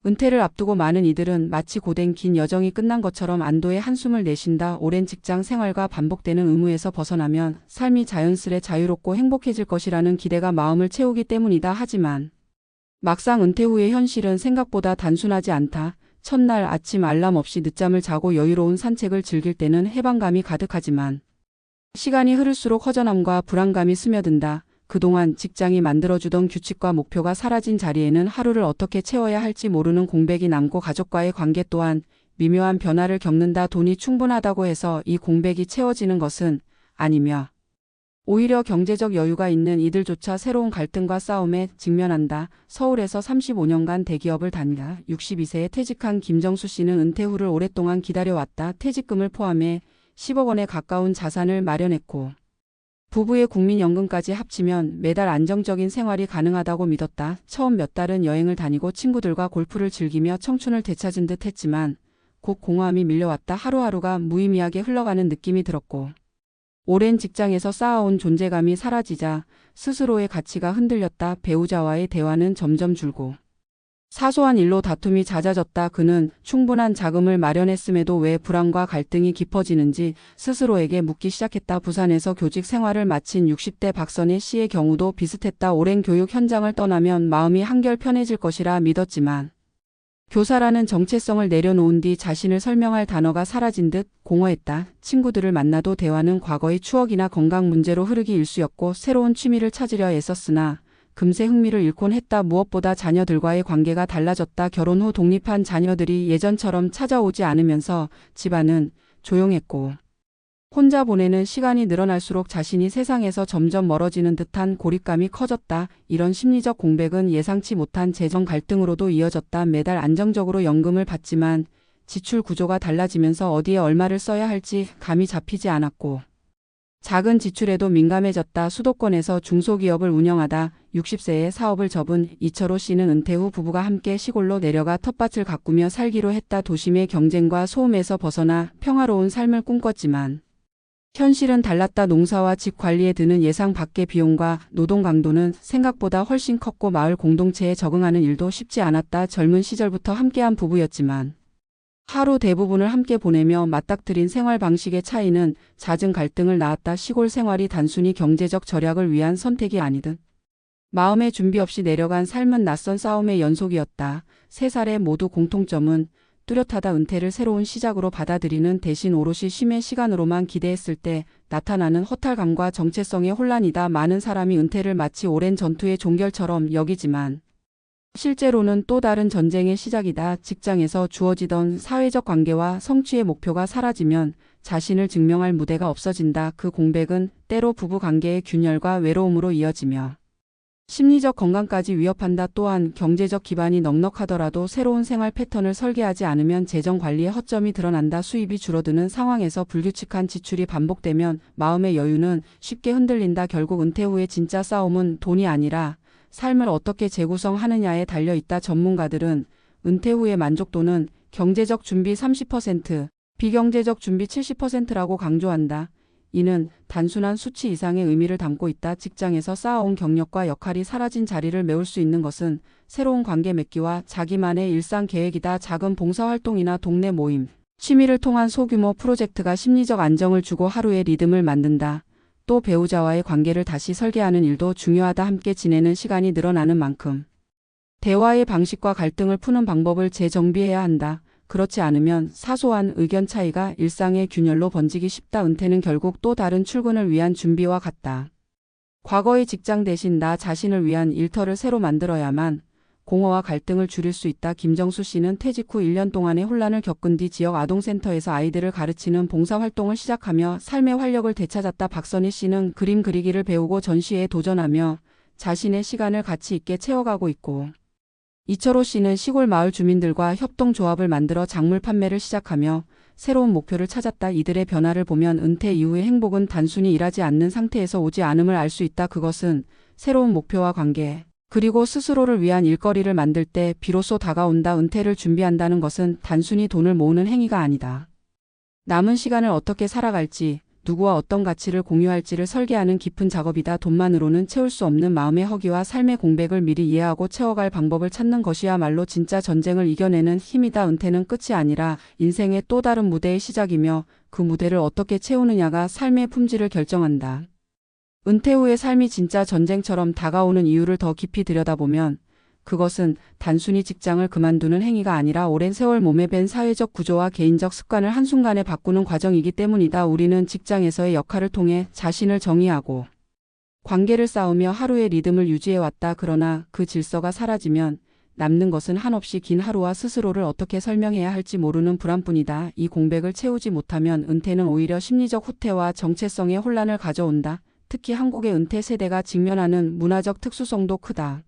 은퇴를 앞두고 많은 이들은 마치 고된 긴 여정이 끝난 것처럼 안도의 한숨을 내쉰다. 오랜 직장 생활과 반복되는 의무에서 벗어나면 삶이 자연스레 자유롭고 행복해질 것이라는 기대가 마음을 채우기 때문이다. 하지만 막상 은퇴 후의 현실은 생각보다 단순하지 않다. 첫날 아침 알람 없이 늦잠을 자고 여유로운 산책을 즐길 때는 해방감이 가득하지만 시간이 흐를수록 허전함과 불안감이 스며든다. 그동안 직장이 만들어주던 규칙과 목표가 사라진 자리에는 하루를 어떻게 채워야 할지 모르는 공백이 남고 가족과의 관계 또한 미묘한 변화를 겪는다. 돈이 충분하다고 해서 이 공백이 채워지는 것은 아니며 오히려 경제적 여유가 있는 이들조차 새로운 갈등과 싸움에 직면한다. 서울에서 35년간 대기업을 다니다 62세에 퇴직한 김정수 씨는 은퇴 후를 오랫동안 기다려왔다. 퇴직금을 포함해 10억 원에 가까운 자산을 마련했고 부부의 국민연금까지 합치면 매달 안정적인 생활이 가능하다고 믿었다. 처음 몇 달은 여행을 다니고 친구들과 골프를 즐기며 청춘을 되찾은 듯 했지만 곧 공허함이 밀려왔다. 하루하루가 무의미하게 흘러가는 느낌이 들었고 오랜 직장에서 쌓아온 존재감이 사라지자 스스로의 가치가 흔들렸다. 배우자와의 대화는 점점 줄고 사소한 일로 다툼이 잦아졌다. 그는 충분한 자금을 마련했음에도 왜 불안과 갈등이 깊어지는지 스스로에게 묻기 시작했다. 부산에서 교직 생활을 마친 60대 박선혜 씨의 경우도 비슷했다. 오랜 교육 현장을 떠나면 마음이 한결 편해질 것이라 믿었지만 교사라는 정체성을 내려놓은 뒤 자신을 설명할 단어가 사라진 듯 공허했다. 친구들을 만나도 대화는 과거의 추억이나 건강 문제로 흐르기 일쑤였고 새로운 취미를 찾으려 애썼으나 금세 흥미를 잃곤 했다. 무엇보다 자녀들과의 관계가 달라졌다. 결혼 후 독립한 자녀들이 예전처럼 찾아오지 않으면서 집안은 조용했고 혼자 보내는 시간이 늘어날수록 자신이 세상에서 점점 멀어지는 듯한 고립감이 커졌다. 이런 심리적 공백은 예상치 못한 재정 갈등으로도 이어졌다. 매달 안정적으로 연금을 받지만 지출 구조가 달라지면서 어디에 얼마를 써야 할지 감이 잡히지 않았고 작은 지출에도 민감해졌다. 수도권에서 중소기업을 운영하다 60세에 사업을 접은 이철호 씨는 은퇴 후 부부가 함께 시골로 내려가 텃밭을 가꾸며 살기로 했다. 도심의 경쟁과 소음에서 벗어나 평화로운 삶을 꿈꿨지만 현실은 달랐다. 농사와 집 관리에 드는 예상 밖의 비용과 노동 강도는 생각보다 훨씬 컸고 마을 공동체에 적응하는 일도 쉽지 않았다. 젊은 시절부터 함께한 부부였지만 하루 대부분을 함께 보내며 맞닥뜨린 생활 방식의 차이는 잦은 갈등을 낳았다. 시골 생활이 단순히 경제적 절약을 위한 선택이 아니듯 마음의 준비 없이 내려간 삶은 낯선 싸움의 연속이었다. 세 살의 모두 공통점은 뚜렷하다. 은퇴를 새로운 시작으로 받아들이는 대신 오롯이 쉼의 시간으로만 기대했을 때 나타나는 허탈감과 정체성의 혼란이다. 많은 사람이 은퇴를 마치 오랜 전투의 종결처럼 여기지만 실제로는 또 다른 전쟁의 시작이다. 직장에서 주어지던 사회적 관계와 성취의 목표가 사라지면 자신을 증명할 무대가 없어진다. 그 공백은 때로 부부 관계의 균열과 외로움으로 이어지며 심리적 건강까지 위협한다. 또한 경제적 기반이 넉넉하더라도 새로운 생활 패턴을 설계하지 않으면 재정 관리에 허점이 드러난다. 수입이 줄어드는 상황에서 불규칙한 지출이 반복되면 마음의 여유는 쉽게 흔들린다. 결국 은퇴 후의 진짜 싸움은 돈이 아니라 삶을 어떻게 재구성하느냐에 달려있다. 전문가들은 은퇴 후의 만족도는 경제적 준비 30%, 비경제적 준비 70%라고 강조한다. 이는 단순한 수치 이상의 의미를 담고 있다. 직장에서 쌓아온 경력과 역할이 사라진 자리를 메울 수 있는 것은 새로운 관계 맺기와 자기만의 일상 계획이다. 작은 봉사활동이나 동네 모임, 취미를 통한 소규모 프로젝트가 심리적 안정을 주고 하루의 리듬을 만든다. 또 배우자와의 관계를 다시 설계하는 일도 중요하다. 함께 지내는 시간이 늘어나는 만큼 대화의 방식과 갈등을 푸는 방법을 재정비해야 한다. 그렇지 않으면 사소한 의견 차이가 일상의 균열로 번지기 쉽다. 은퇴는 결국 또 다른 출근을 위한 준비와 같다. 과거의 직장 대신 나 자신을 위한 일터를 새로 만들어야만 공허와 갈등을 줄일 수 있다. 김정수 씨는 퇴직 후 1년 동안의 혼란을 겪은 뒤 지역 아동센터에서 아이들을 가르치는 봉사활동을 시작하며 삶의 활력을 되찾았다. 박선희 씨는 그림 그리기를 배우고 전시회에 도전하며 자신의 시간을 가치 있게 채워가고 있고 이철호 씨는 시골 마을 주민들과 협동조합을 만들어 작물 판매를 시작하며 새로운 목표를 찾았다. 이들의 변화를 보면 은퇴 이후의 행복은 단순히 일하지 않는 상태에서 오지 않음을 알 수 있다. 그것은 새로운 목표와 관계, 그리고 스스로를 위한 일거리를 만들 때 비로소 다가온다. 은퇴를 준비한다는 것은 단순히 돈을 모으는 행위가 아니다. 남은 시간을 어떻게 살아갈지, 누구와 어떤 가치를 공유할지를 설계하는 깊은 작업이다. 돈만으로는 채울 수 없는 마음의 허기와 삶의 공백을 미리 이해하고 채워갈 방법을 찾는 것이야말로 진짜 전쟁을 이겨내는 힘이다. 은퇴는 끝이 아니라 인생의 또 다른 무대의 시작이며 그 무대를 어떻게 채우느냐가 삶의 품질을 결정한다. 은퇴 후의 삶이 진짜 전쟁처럼 다가오는 이유를 더 깊이 들여다보면 그것은 단순히 직장을 그만두는 행위가 아니라 오랜 세월 몸에 밴 사회적 구조와 개인적 습관을 한순간에 바꾸는 과정이기 때문이다. 우리는 직장에서의 역할을 통해 자신을 정의하고 관계를 쌓으며 하루의 리듬을 유지해왔다. 그러나 그 질서가 사라지면 남는 것은 한없이 긴 하루와 스스로를 어떻게 설명해야 할지 모르는 불안뿐이다. 이 공백을 채우지 못하면 은퇴는 오히려 심리적 후퇴와 정체성의 혼란을 가져온다. 특히 한국의 은퇴 세대가 직면하는 문화적 특수성도 크다.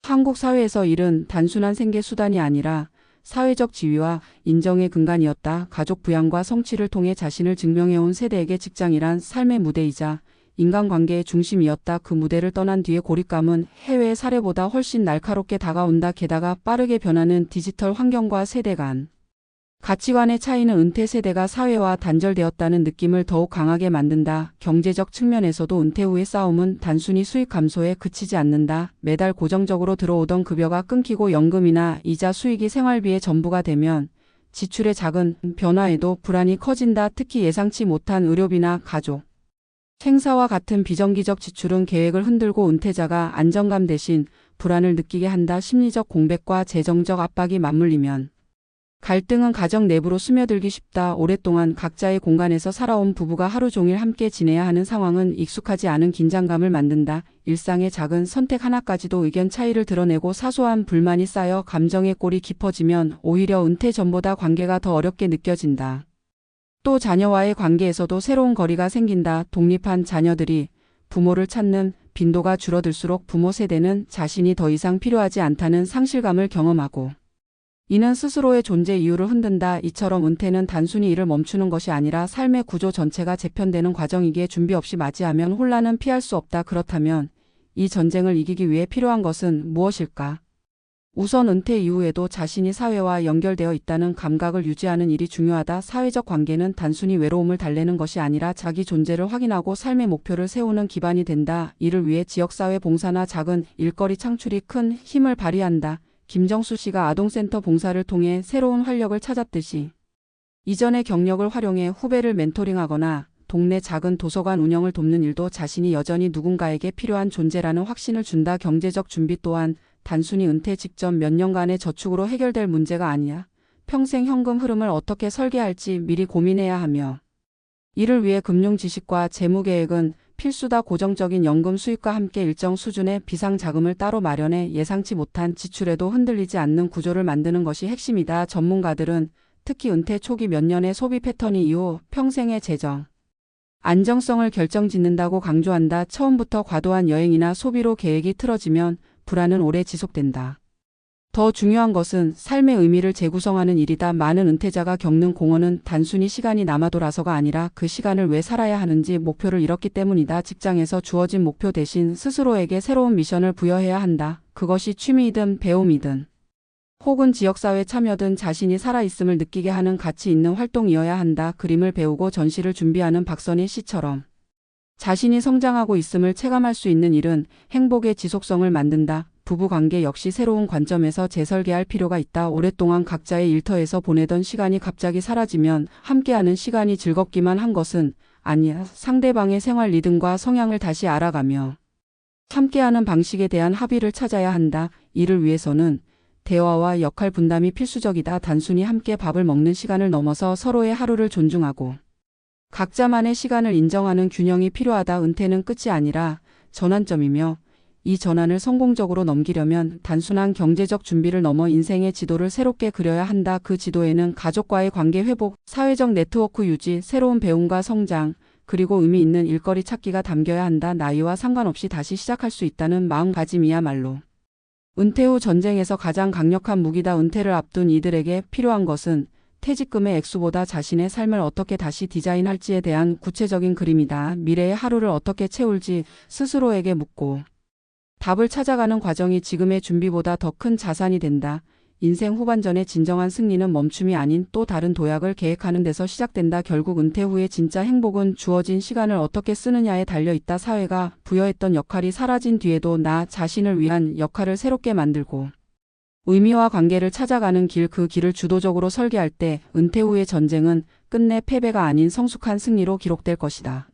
한국 사회에서 일은 단순한 생계 수단이 아니라 사회적 지위와 인정의 근간이었다. 가족 부양과 성취를 통해 자신을 증명해온 세대에게 직장이란 삶의 무대이자 인간관계의 중심이었다. 그 무대를 떠난 뒤의 고립감은 해외의 사례보다 훨씬 날카롭게 다가온다. 게다가 빠르게 변하는 디지털 환경과 세대 간 가치관의 차이는 은퇴 세대가 사회와 단절되었다는 느낌을 더욱 강하게 만든다. 경제적 측면에서도 은퇴 후의 싸움은 단순히 수익 감소에 그치지 않는다. 매달 고정적으로 들어오던 급여가 끊기고 연금이나 이자 수익이 생활비의 전부가 되면 지출의 작은 변화에도 불안이 커진다. 특히 예상치 못한 의료비나 가족 행사와 같은 비정기적 지출은 계획을 흔들고 은퇴자가 안정감 대신 불안을 느끼게 한다. 심리적 공백과 재정적 압박이 맞물리면 갈등은 가정 내부로 스며들기 쉽다. 오랫동안 각자의 공간에서 살아온 부부가 하루 종일 함께 지내야 하는 상황은 익숙하지 않은 긴장감을 만든다. 일상의 작은 선택 하나까지도 의견 차이를 드러내고 사소한 불만이 쌓여 감정의 골이 깊어지면 오히려 은퇴 전보다 관계가 더 어렵게 느껴진다. 또 자녀와의 관계에서도 새로운 거리가 생긴다. 독립한 자녀들이 부모를 찾는 빈도가 줄어들수록 부모 세대는 자신이 더 이상 필요하지 않다는 상실감을 경험하고 이는 스스로의 존재 이유를 흔든다. 이처럼 은퇴는 단순히 일을 멈추는 것이 아니라 삶의 구조 전체가 재편되는 과정이기에 준비 없이 맞이하면 혼란은 피할 수 없다. 그렇다면 이 전쟁을 이기기 위해 필요한 것은 무엇일까? 우선 은퇴 이후에도 자신이 사회와 연결되어 있다는 감각을 유지하는 일이 중요하다. 사회적 관계는 단순히 외로움을 달래는 것이 아니라 자기 존재를 확인하고 삶의 목표를 세우는 기반이 된다. 이를 위해 지역사회 봉사나 작은 일거리 창출이 큰 힘을 발휘한다. 김정수 씨가 아동센터 봉사를 통해 새로운 활력을 찾았듯이 이전의 경력을 활용해 후배를 멘토링하거나 동네 작은 도서관 운영을 돕는 일도 자신이 여전히 누군가에게 필요한 존재라는 확신을 준다. 경제적 준비 또한 단순히 은퇴 직전 몇 년간의 저축으로 해결될 문제가 아니야. 평생 현금 흐름을 어떻게 설계할지 미리 고민해야 하며 이를 위해 금융 지식과 재무 계획은 필수다. 고정적인 연금 수입과 함께 일정 수준의 비상자금을 따로 마련해 예상치 못한 지출에도 흔들리지 않는 구조를 만드는 것이 핵심이다. 전문가들은 특히 은퇴 초기 몇 년의 소비 패턴이 이후 평생의 재정 안정성을 결정짓는다고 강조한다. 처음부터 과도한 여행이나 소비로 계획이 틀어지면 불안은 오래 지속된다. 더 중요한 것은 삶의 의미를 재구성하는 일이다. 많은 은퇴자가 겪는 공허는 단순히 시간이 남아돌아서가 아니라 그 시간을 왜 살아야 하는지 목표를 잃었기 때문이다. 직장에서 주어진 목표 대신 스스로에게 새로운 미션을 부여해야 한다. 그것이 취미이든 배움이든 혹은 지역사회 참여든 자신이 살아있음을 느끼게 하는 가치 있는 활동이어야 한다. 그림을 배우고 전시를 준비하는 박선희 씨처럼 자신이 성장하고 있음을 체감할 수 있는 일은 행복의 지속성을 만든다. 부부관계 역시 새로운 관점에서 재설계할 필요가 있다. 오랫동안 각자의 일터에서 보내던 시간이 갑자기 사라지면 함께하는 시간이 즐겁기만 한 것은 아니야. 상대방의 생활 리듬과 성향을 다시 알아가며 함께하는 방식에 대한 합의를 찾아야 한다. 이를 위해서는 대화와 역할 분담이 필수적이다. 단순히 함께 밥을 먹는 시간을 넘어서 서로의 하루를 존중하고 각자만의 시간을 인정하는 균형이 필요하다. 은퇴는 끝이 아니라 전환점이며 이 전환을 성공적으로 넘기려면 단순한 경제적 준비를 넘어 인생의 지도를 새롭게 그려야 한다. 그 지도에는 가족과의 관계 회복, 사회적 네트워크 유지, 새로운 배움과 성장, 그리고 의미 있는 일거리 찾기가 담겨야 한다. 나이와 상관없이 다시 시작할 수 있다는 마음가짐이야말로 은퇴 후 전쟁에서 가장 강력한 무기다. 은퇴를 앞둔 이들에게 필요한 것은 퇴직금의 액수보다 자신의 삶을 어떻게 다시 디자인할지에 대한 구체적인 그림이다. 미래의 하루를 어떻게 채울지 스스로에게 묻고 답을 찾아가는 과정이 지금의 준비보다 더 큰 자산이 된다. 인생 후반전의 진정한 승리는 멈춤이 아닌 또 다른 도약을 계획하는 데서 시작된다. 결국 은퇴 후의 진짜 행복은 주어진 시간을 어떻게 쓰느냐에 달려 있다. 사회가 부여했던 역할이 사라진 뒤에도 나 자신을 위한 역할을 새롭게 만들고 의미와 관계를 찾아가는 길, 그 길을 주도적으로 설계할 때 은퇴 후의 전쟁은 끝내 패배가 아닌 성숙한 승리로 기록될 것이다.